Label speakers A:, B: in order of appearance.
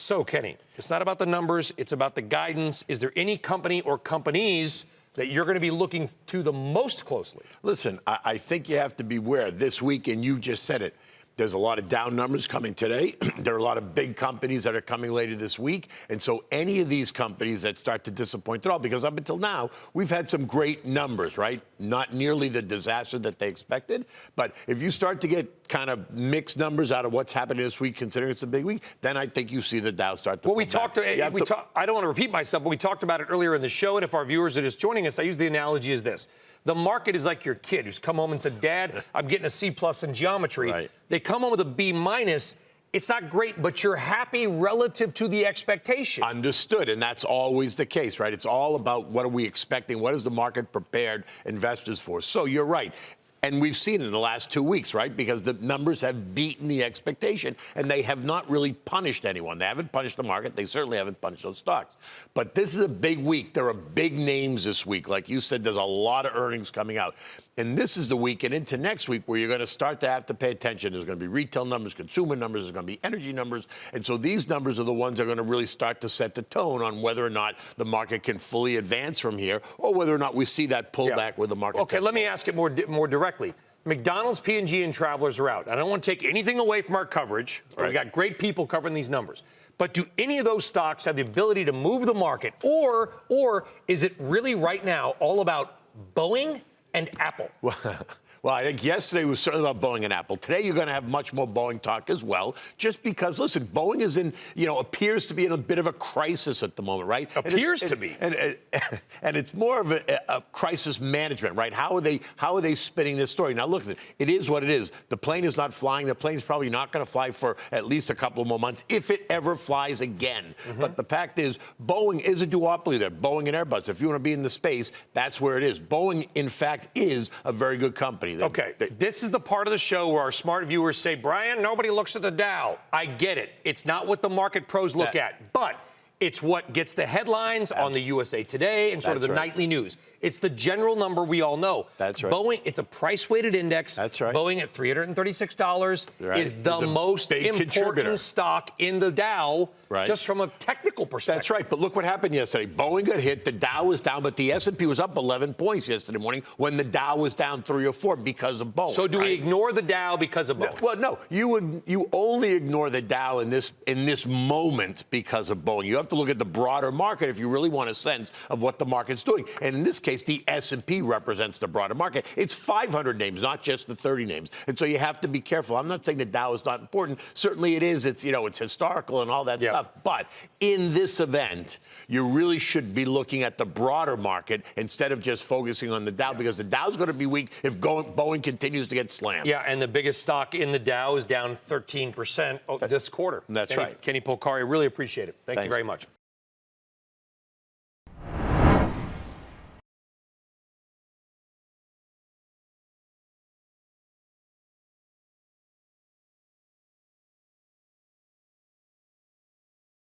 A: So, Kenny, it's not about the numbers. It's about the guidance. Is there any company or companies that you're going to be looking to the most closely?
B: Listen, I think you have to beware this week, and you just said it. There's a lot of down numbers coming today. There are a lot of big companies that are coming later this week. And so any of these companies that start to disappoint at all, because up until now, we've had some great numbers, right? Not nearly the disaster that they expected. But if you start to get kind of mixed numbers out of what's happening this week, considering it's a big week, then I think you see the Dow start to
A: Well, I don't want to repeat myself, but we talked about it earlier in the show. And if our viewers are just joining us, I use the analogy as this. The market is like your kid who's come home and said, Dad, I'm getting a C+ in geometry.
B: Right.
A: They come home with a B-. It's not great, but you're happy relative to the expectation.
B: Understood, and that's always the case, right? It's all about what are we expecting, what is the market prepared investors for. So you're right. And we've seen it in the last 2 weeks, right? Because the numbers have beaten the expectation, and they have not really punished anyone. They haven't punished the market. They certainly haven't punished those stocks. But this is a big week. There are big names this week. Like you said, there's a lot of earnings coming out. And this is the week and into next week where you're going to start to have to pay attention. There's going to be retail numbers, consumer numbers, there's going to be energy numbers. And so these numbers are the ones that are going to really start to set the tone on whether or not the market can fully advance from here or whether or not we see that pullback with the market.
A: Okay, let me ask it more directly. McDonald's, P&G, and Travelers are out. I don't want to take anything away from our coverage. Right. We've got great people covering these numbers. But do any of those stocks have the ability to move the market? Or is it really right now all about Boeing and Apple?
B: Well, I think yesterday was certainly about Boeing and Apple. Today, you're going to have much more Boeing talk as well, just because, listen, Boeing is appears to be in a bit of a crisis at the moment, right?
A: Appears to be.
B: And it's more of a crisis management, right? How are they spinning this story? Now, look, it is what it is. The plane is not flying. The plane's probably not going to fly for at least a couple of more months, if it ever flies again. Mm-hmm. But the fact is, Boeing is a duopoly there. Boeing and Airbus. If you want to be in the space, that's where it is. Boeing, in fact, is a very good company.
A: Okay, this is the part of the show where our smart viewers say, Brian, nobody looks at the Dow. I get it. It's not what the market pros look at, but it's what gets the headlines on the USA Today and sort of the nightly news. It's the general number we all know.
B: That's right.
A: Boeing, it's a price-weighted index.
B: That's right.
A: Boeing at $336 is the most important stock in the Dow, just from a technical perspective.
B: That's right. But look what happened yesterday. Boeing got hit. The Dow was down, but the S&P was up 11 points yesterday morning when the Dow was down 3 or 4 because of Boeing.
A: So do we ignore the Dow because of Boeing?
B: Well, no. You only ignore the Dow in this moment because of Boeing. You have to look at the broader market if you really want a sense of what the market's doing. And in this case, the S&P represents the broader market. It's 500 names, not just the 30 names. And so you have to be careful. I'm not saying the Dow is not important. Certainly it is. It's, it's historical and all that stuff. But in this event, you really should be looking at the broader market instead of just focusing on the Dow, because the Dow's going to be weak if Boeing continues to get slammed.
A: Yeah, and the biggest stock in the Dow is down 13% this quarter.
B: That's right.
A: Kenny Polcari, really appreciate it. Thank you very much.